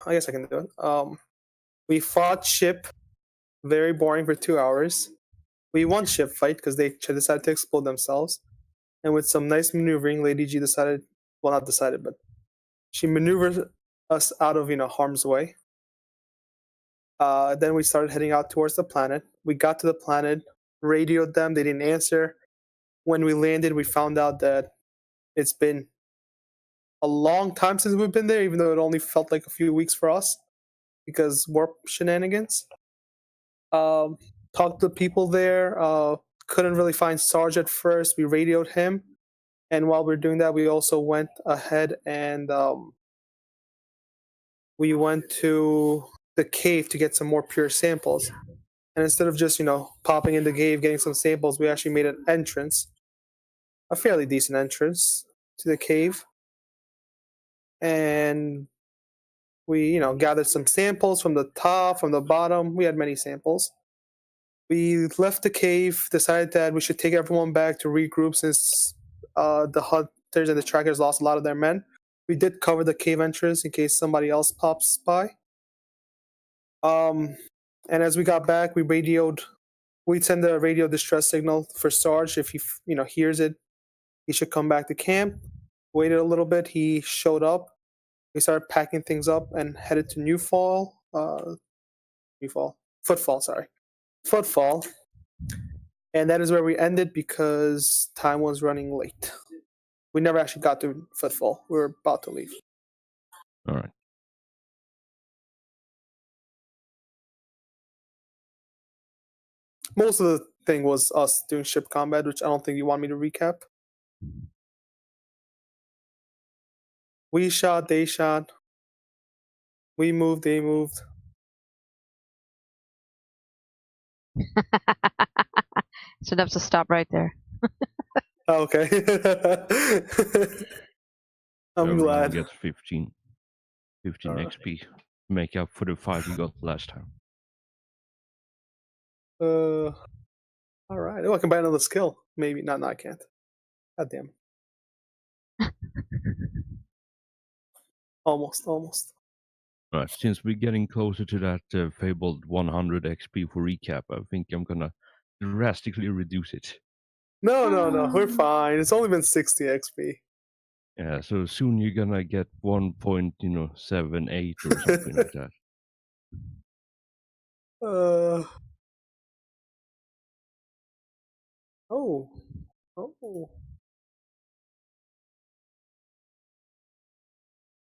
I guess I can do it. We fought ship, very boring for 2 hours. We won ship fight because they decided to explode themselves. And with some nice maneuvering, Lady G decided, well, not decided, but she maneuvered us out of harm's way. Then we started heading out towards the planet. We got to the planet, radioed them. They didn't answer. When we landed, we found out that it's been a long time since we've been there, even though it only felt like a few weeks for us because warp shenanigans. Talked to people there. Couldn't really find Sarge at first. We radioed him. And while we were doing that, we also went ahead and we went to the cave to get some more pure samples. And instead of just, popping in the cave, getting some samples, we actually made an entrance, a fairly decent entrance to the cave. And we, gathered some samples from the top, from the bottom. We had many samples. We left the cave, decided that we should take everyone back to regroup since the hunters and the trackers lost a lot of their men. We did cover the cave entrance in case somebody else pops by. And as we got back, we'd send a radio distress signal for Sarge. If he hears it, he should come back to camp. Waited a little bit. He showed up. We started packing things up and headed to Footfall. And that is where we ended because time was running late. We never actually got to Footfall. We were about to leave. All right. Most of the thing was us doing ship combat, which I don't think you want me to recap. We shot, they shot. We moved, they moved. It's enough to stop right there. Okay. I'm glad. Gets 15 XP. Make up for the 5 you got last time. All right. Oh, I can buy another skill. Maybe. No, I can't. God damn. Almost. Right. Since we're getting closer to that fabled 100 XP for recap, I think I'm gonna drastically reduce it. No. We're fine. It's only been 60 XP. Yeah. So soon you're gonna get 1.78 or something like that. Oh.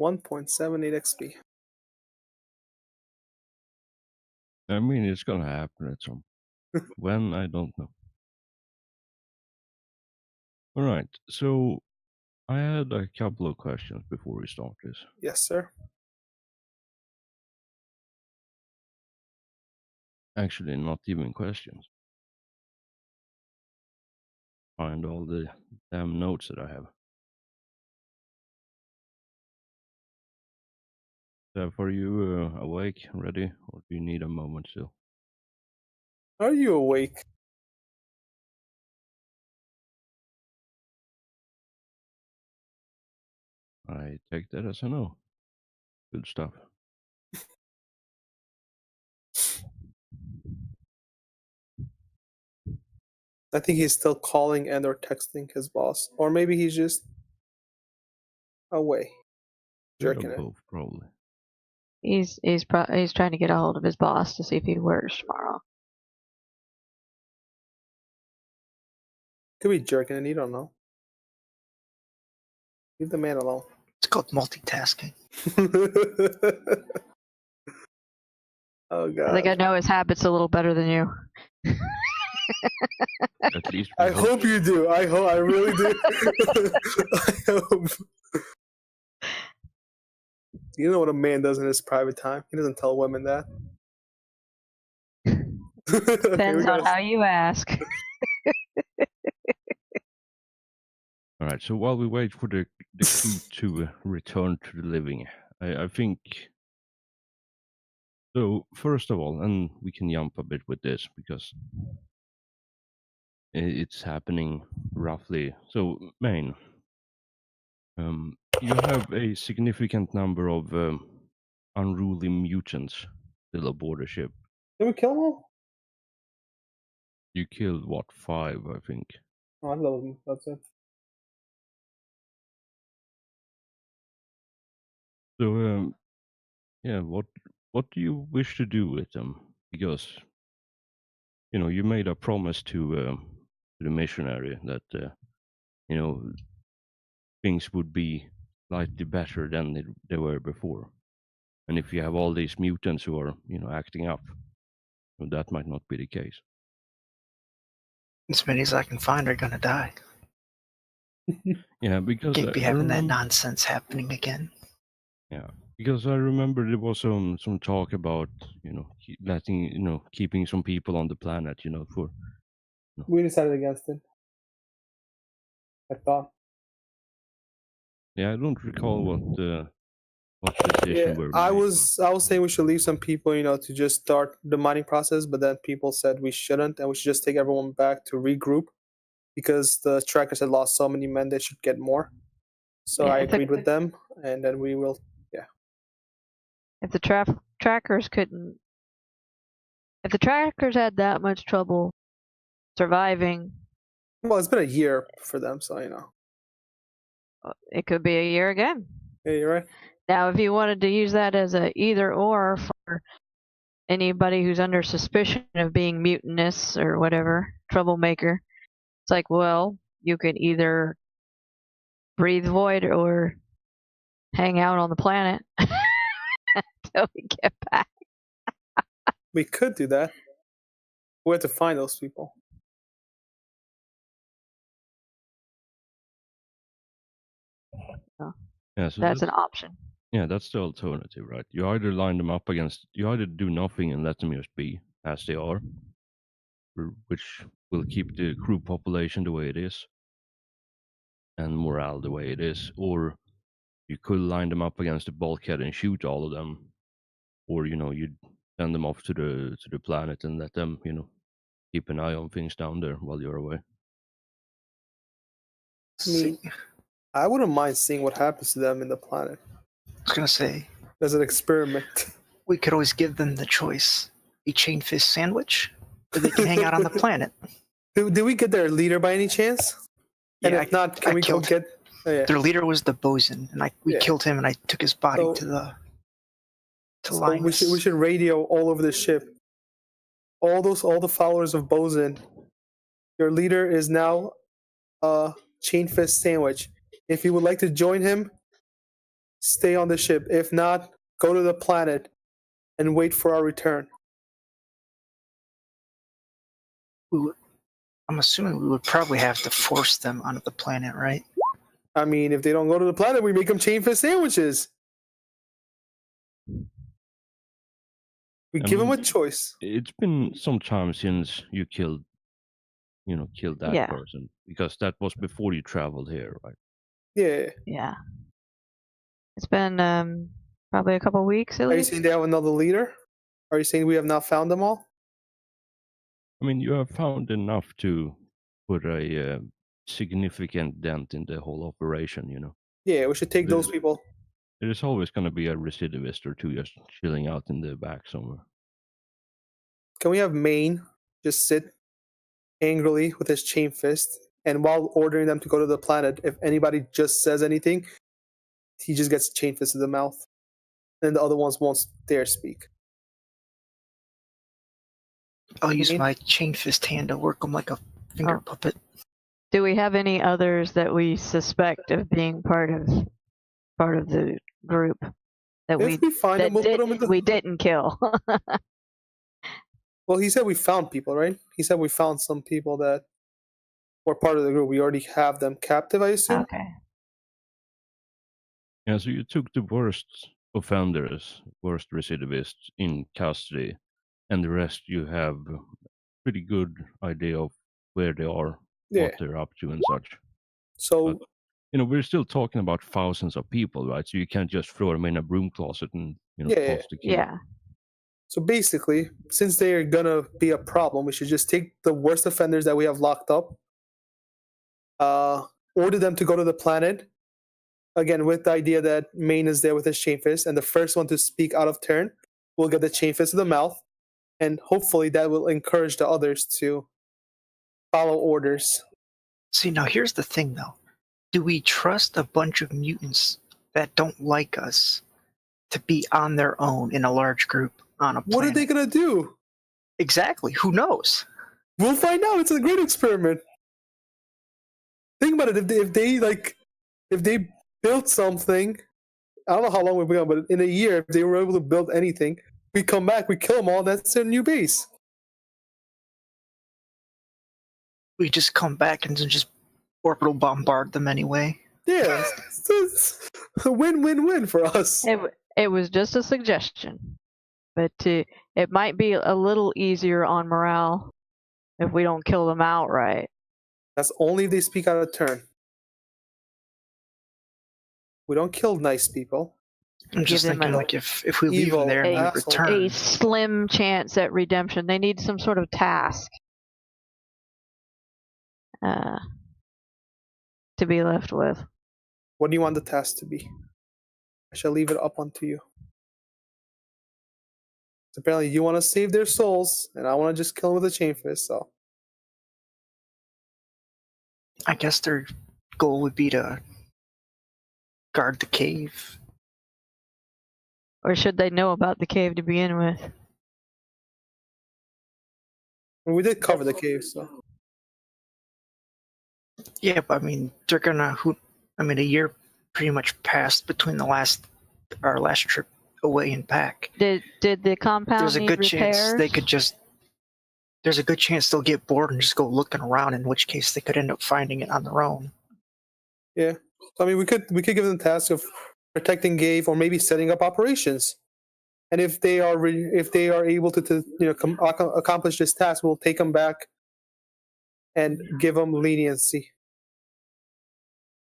1.78 XP. I mean, it's gonna happen at some. When, I don't know. All right. So I had a couple of questions before we start this. Yes, sir. Actually, not even questions. Find all the damn notes that I have. Are you awake, ready, or do you need a moment still? Are you awake? I take that as a no. Good stuff. I think he's still calling and or texting his boss. Or maybe he's just away. Jerking it. Both, probably. He's trying to get a hold of his boss to see if he works tomorrow. Could be jerking it, you don't know. Leave the man alone. It's called multitasking. Oh god. I think I know his habits a little better than you. At least I hope you do. I really do. I hope. You know what a man does in his private time? He doesn't tell women that. Depends on how you ask. All right. So while we wait for the crew to return to the living, I think. So first of all, and we can jump a bit with this because it's happening roughly. So Maine, you have a significant number of unruly mutants still aboard the ship. Did we kill them all? You killed what, 5, I think. Oh, I love them. That's it. So yeah, what do you wish to do with them? Because you made a promise to the missionary that things would be slightly better than they were before. And if you have all these mutants who are acting up, that might not be the case. As many as I can find are gonna die. Yeah, because Can't be I having that remember, nonsense happening again. because I remember there was some talk about keeping some people on the planet, for We decided against it. I thought. I don't recall what decision Yeah, were I made. was saying we should leave some people, to just start the mining process, but then people said we shouldn't, and we should just take everyone back to regroup because the trackers had lost so many men, they should get more. So Yeah, I if the- agreed with them, and then we will. If the trackers couldn't, if the trackers had that much trouble surviving, Well, it's been a year for them, so it could be a year again. Yeah, you're right. Now, if you wanted to use that as a either or for anybody who's under suspicion of being mutinous or whatever, troublemaker, it's like, well, you can either breathe void or hang out on the planet until we get back. We could do that. We have to find those people. Yeah, so That's an option. yeah, that's the alternative, right? You either line them up against, you either do nothing and let them just be as they are, which will keep the crew population the way it is and morale the way it is, or you could line them up against the bulkhead and shoot all of them, or you'd send them off to the planet and let them keep an eye on things down there while you're away. mean- See, I wouldn't mind seeing what happens to them in the planet I was gonna say as an experiment. we could always give them the choice: a chain fish sandwich, or they can hang out on the planet. Did we get their leader by any chance? And Yeah, if not, can I we go killed get? Oh, yeah. their leader was the bosun, and we Yeah. killed him, and I took his body So- to So we Linus. should radio all over the ship. All the followers of Bosun. Your leader is now a chain fist sandwich. If you would like to join him, stay on the ship. If not, go to the planet and wait for our return. I'm assuming we would probably have to force them onto the planet, right? I mean, if they don't go to the planet, we make them chain fist sandwiches. We I give them mean, a choice. It's been some time since you killed that Yeah. person, because that was before you traveled here, right? Yeah. Yeah. It's been probably a couple weeks at Are you least. saying they have another leader? Are you saying we have not found them all? I mean, you have found enough to put a significant dent in the whole operation, Yeah, we should take those people. There's always going to be a recidivist or two just chilling out in the back somewhere. Can we have Maine just sit angrily with his chain fist, and while ordering them to go to the planet, if anybody just says anything, he just gets chain fist to the mouth, and the other ones won't dare speak. I'll use mean- my chain fist hand to work them like a finger Oh. puppet. Do we have any others that we suspect of being part of the group that If we find them, we'll put them in the. we didn't kill? Well, he said we found people, right? He said we found some people that were part of the group. We already have them captive, I assume. Okay. Yeah, so you took the worst offenders, worst recidivists in custody, and the rest you have a pretty good idea of where they are, Yeah. what they're up to, and such. So We're still talking about thousands of people, right? So you can't just throw them in a broom closet and Yeah, toss the key. Yeah. So basically, since they are gonna be a problem, we should just take the worst offenders that we have locked up, order them to go to the planet, Again, with the idea that Main is there with his chain fist, and the first one to speak out of turn will get the chain fist to the mouth, and hopefully that will encourage the others to follow orders. See, now here's the thing, though. Do we trust a bunch of mutants that don't like us to be on their own in a large group on a planet? What are they gonna do? Exactly. Who knows? We'll find out. It's a great experiment. Think about it. If they built something, I don't know how long we've been on, but in a year, if they were able to build anything, we come back, we kill them all. That's their new base. We just come back and then just orbital bombard them anyway. Yeah, it's a win-win-win for us. It was just a suggestion, but it might be a little easier on morale if we don't kill them outright. That's only if they speak out of turn. We don't kill nice people. I'm just Give them thinking, a- like, if we leave evil them there and they asshole. return, A slim chance at redemption. They need some sort of task to be left with. What do you want the task to be? I shall leave it up unto you. So apparently you want to save their souls, and I want to just kill them with a chain fist, so. I guess their goal would be to guard the cave. Or should they know about the cave to begin with? We did cover the cave, so. Yeah, but I mean, they're gonna. A year pretty much passed between our last trip away in pack. Did the compound There's a need good repairs? chance they could just. There's a good chance they'll get bored and just go looking around. In which case, they could end up finding it on their own. Yeah. So, I mean, we could give them the task of protecting cave or maybe setting up operations. And if they are able to accomplish this task, we'll take them back and give them leniency.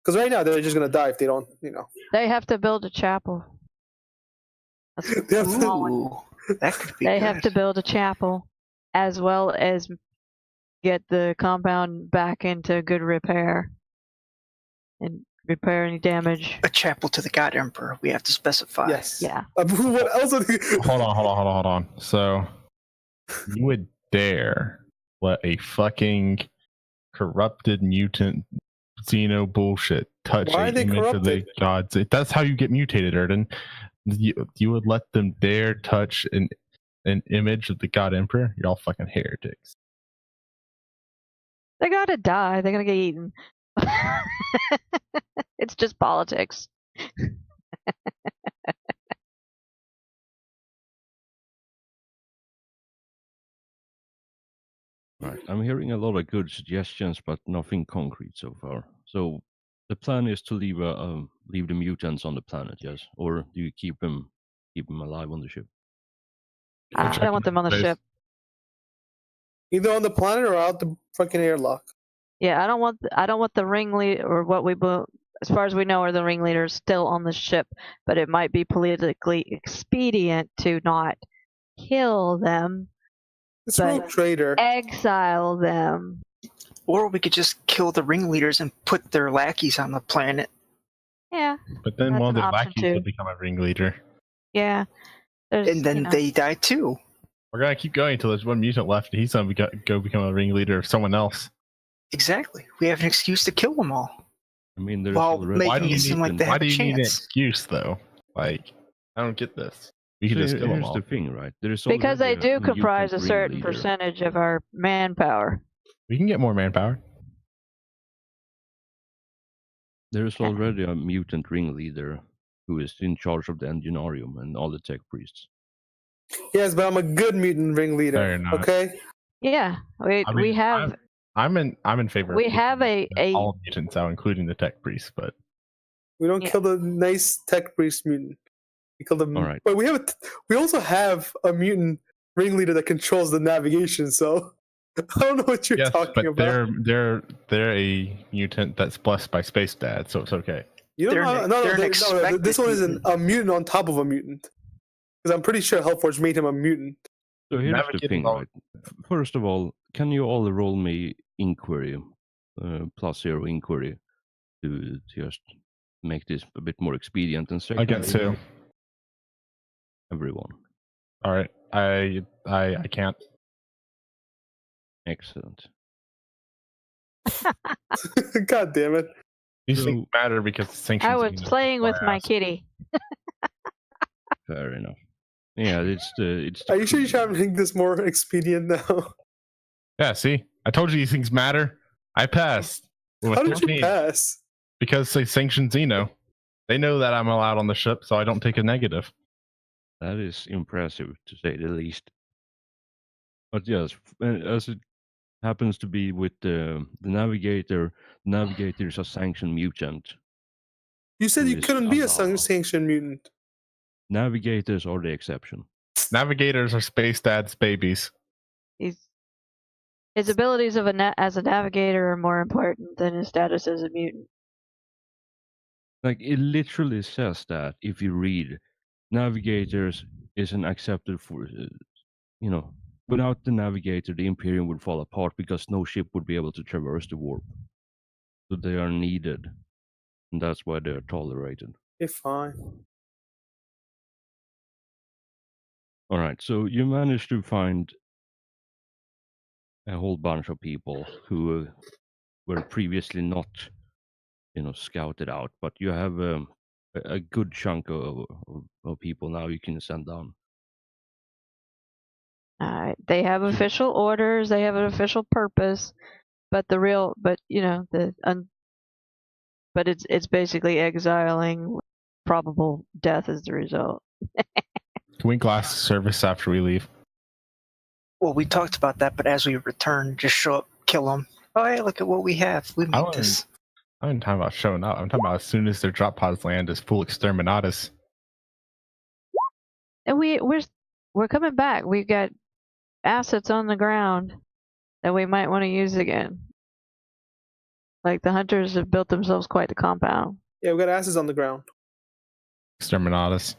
Because right now they're just gonna die if they don't, They have to build a chapel. They have to- Ooh, that could be. They good. have to build a chapel, as well as get the compound back into good repair and repair any damage. A chapel to the God Emperor. We have to specify. Yes. Yeah. What else? Hold on. So, you would dare let a fucking corrupted mutant xeno bullshit touch Why are an they image of the corrupted? gods? That's how you get mutated, Erden. You would let them dare touch an image of the God Emperor? You're all fucking heretics. They gotta die. They're gonna get eaten. It's just politics. Right. I'm hearing a lot of good suggestions, but nothing concrete so far. So the plan is to leave the mutants on the planet, yes, or do you keep them alive on the ship? I don't want them on the ship. Either on the planet or out the fucking airlock. Yeah, I don't want the ringleader, or what we as far as we know are the ringleaders, still on the ship. But it might be politically expedient to not kill them, It's But- Rogue Trader. exile them. Or we could just kill the ringleaders and put their lackeys on the planet. Yeah, But then That's one of an the option lackeys too. will become a ringleader. yeah. There's, And then they die too. We're gonna keep going until there's one mutant left, and he's gonna go become a ringleader of someone else. Exactly. We have an excuse to kill them all. I mean, there's Well, already. Making Why do you it seem need, like they why have do a you need an chance. excuse though? Like, I don't get this. We could just kill them Here's all. the thing, right? There is because they already do mutant comprise a certain ringleader. percentage of our manpower. We can get more manpower. There is already a mutant ringleader who is in charge of the Enginarium and all the tech priests. Yes, but I'm a good mutant No, ringleader. you're not. Okay. Yeah, we I mean, have I'm in favor. we of have keeping a all mutants out, including the tech priests. But We don't Yeah. kill the nice tech priest mutant. We kill them. All right. But we also have a mutant ringleader that controls the navigation. So I don't know what you're yes, talking but about. they're a mutant that's blessed by Space Dad, so it's okay. You don't they're know. an- No, they're an this expected one isn't mutant. a mutant on top of a mutant. Because I'm pretty sure Hellforge made him a mutant. So here's the Navigating thing, all- right? First of all, can you all roll me inquiry, +0 inquiry, to just make this a bit more expedient. And Against secondly, who? everyone. All right. I can't. Excellent. God damn it. These things So- matter because the sanctions. I was playing with my kitty. Fair enough. Yeah, it's the. Are you sure you're trying to make this more expedient now? Yeah. See, I told you these things matter. I passed. With How did 15, you pass? because they sanctioned Xeno. They know that I'm allowed on the ship, so I don't take a negative. That is impressive, to say the least. But yes, as it happens to be with the navigator, navigator is a sanctioned mutant. You said Who you is couldn't be a allowed. sanctioned mutant. Navigators are the exception. Navigators are space dad's babies. His abilities as a navigator are more important than his status as a mutant. Like, it literally says that if you read, navigators isn't accepted for, without the navigator, the Imperium would fall apart because no ship would be able to traverse the warp. So they are needed, and that's why they are tolerated. Okay, fine. All right, so you managed to find a whole bunch of people who were previously not, scouted out, but you have a good chunk of people now you can send down. They have So- official orders. They have an official purpose, but it's basically exiling, probable death as the result. Can we glass service after we leave? Well, we talked about that, but as we return, just show up, kill them. Oh, hey, look at what we have. We made this. I'm talking about showing up. I'm talking about as soon as their drop pods land as full exterminatus. And we're coming back. We've got assets on the ground that we might want to use again. Like the hunters have built themselves quite the compound. Yeah, we got asses on the ground. Exterminatus.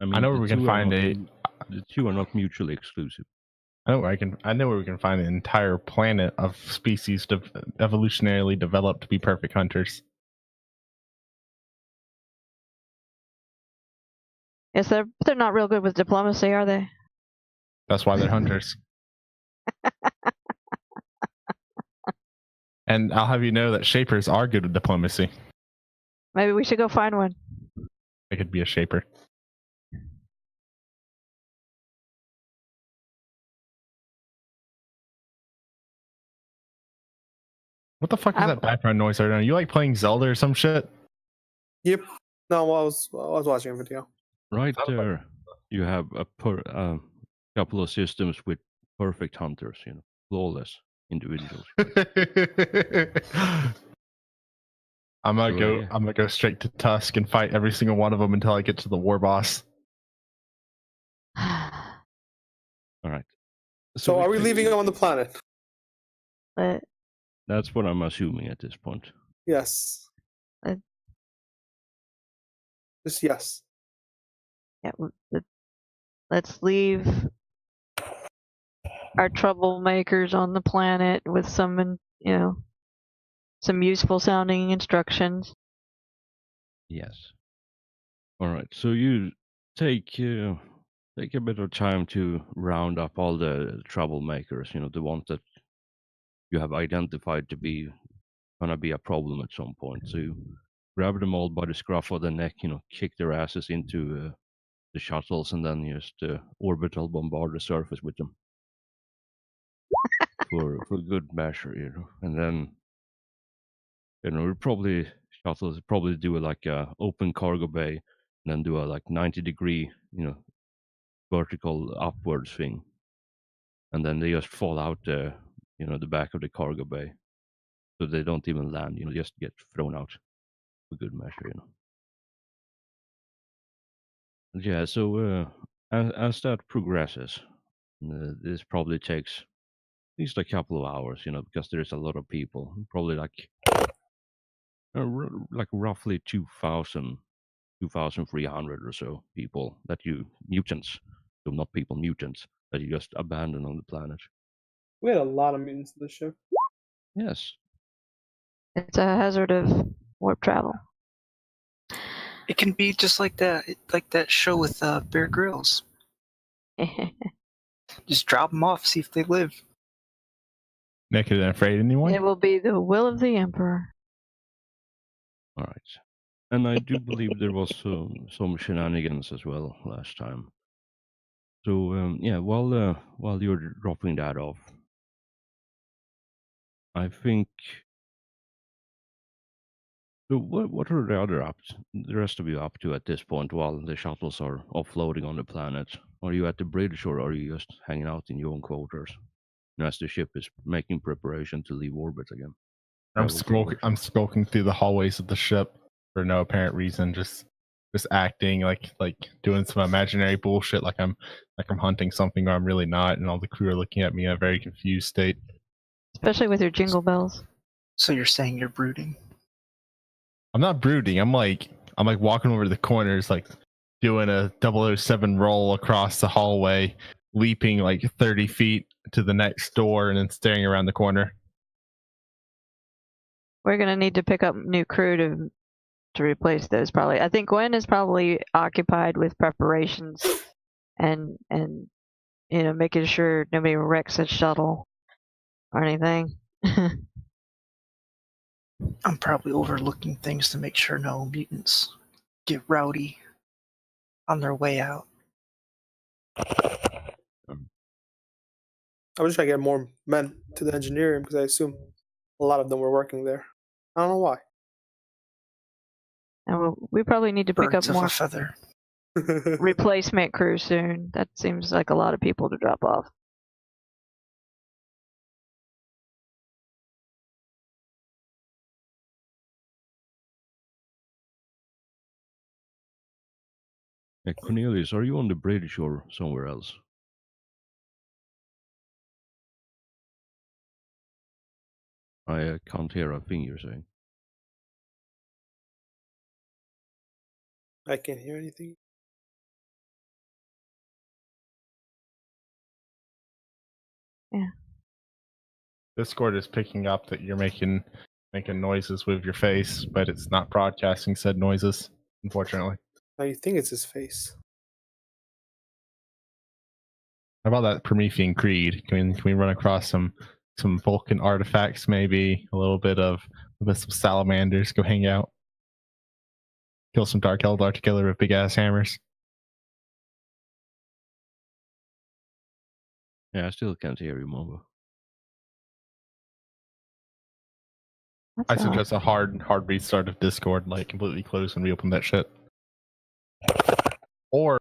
mean, I know the where we can two are find not- The two are not mutually exclusive. I know where we can find an entire planet of species evolutionarily developed to be perfect hunters. Yes, they're not real good with diplomacy, are they? That's why they're hunters. And I'll have you know that shapers are good with diplomacy. Maybe we should go find one. I could be a shaper. What the fuck is that background noise right now? You like playing Zelda or some shit? Yep. No, I was watching a video. Right Sounds like- there, you have a couple of systems with perfect hunters, flawless individuals. I'm gonna So, go. yeah. I'm gonna go straight to Tusk and fight every single one of them until I get to the war boss. All right. So are we leaving on the planet? But That's what I'm assuming at this point. Yes. Uh, Just yes. yeah, let's leave our troublemakers on the planet with some useful sounding instructions. Yes. All right. So you take a bit of time to round up all the troublemakers. The ones that you have identified to be gonna be a problem at some point. So you grab them all by the scruff of the neck. Kick their asses into the shuttles, and then just orbital bombard the surface with them for good measure. And then we probably shuttles probably do like a open cargo bay, and then do a like 90-degree vertical upwards thing, and then they just fall out the back of the cargo bay, so they don't even land. Just get thrown out for good measure. Yeah. So as that progresses, this probably takes at least a couple of hours. Because there's a lot of people. Probably like roughly 2,300 or so people that mutants, so not people, mutants that you just abandon on the planet. We had a lot of mutants in this ship. Yes. It's a hazard of warp travel. It can be just like that show with Bear Grylls. Just drop them off, see if they live. Naked and afraid anymore? It will be the will of the Emperor. All right. And I do believe there was some shenanigans as well last time. So yeah, while you're dropping that off, I think. So what are the other the rest of you up to at this point while the shuttles are offloading on the planet? Are you at the bridge or are you just hanging out in your own quarters? As the ship is making preparation to leave orbit again. I'm Travel I'm skulking through the hallways of the ship for no apparent reason, just acting like doing some imaginary bullshit, like I'm hunting something or I'm really not, and all the crew are looking at me in a very confused state. Especially with your jingle bells. So you're saying you're brooding? I'm not brooding. I'm like walking over to the corners, like doing a 007 roll across the hallway, leaping like 30 feet to the next door, and then staring around the corner. We're gonna need to pick up new crew to replace those probably. I think Gwen is probably occupied with preparations and making sure nobody wrecks a shuttle or anything. I'm probably overlooking things to make sure no mutants get rowdy on their way out. I wish I get more men to the engineering because I assume a lot of them were working there. I don't know why. And we probably need to pick Birds up of more a feather. replacement crew soon. That seems like a lot of people to drop off. Hey, Cornelius, are you on the bridge or somewhere else? I can't hear a thing you're saying. I can't hear anything. Discord is picking up that you're making noises with your face, but it's not broadcasting said noises, unfortunately. Now you think it's his face. How about that Promethean Creed? Can we run across some Vulcan artifacts, maybe a little bit of some salamanders? Go hang out, kill some Dark Eldar together with big ass hammers. Yeah, I still can't hear you, Mongo. I suggest a hard restart of Discord, like completely close and reopen that shit. Or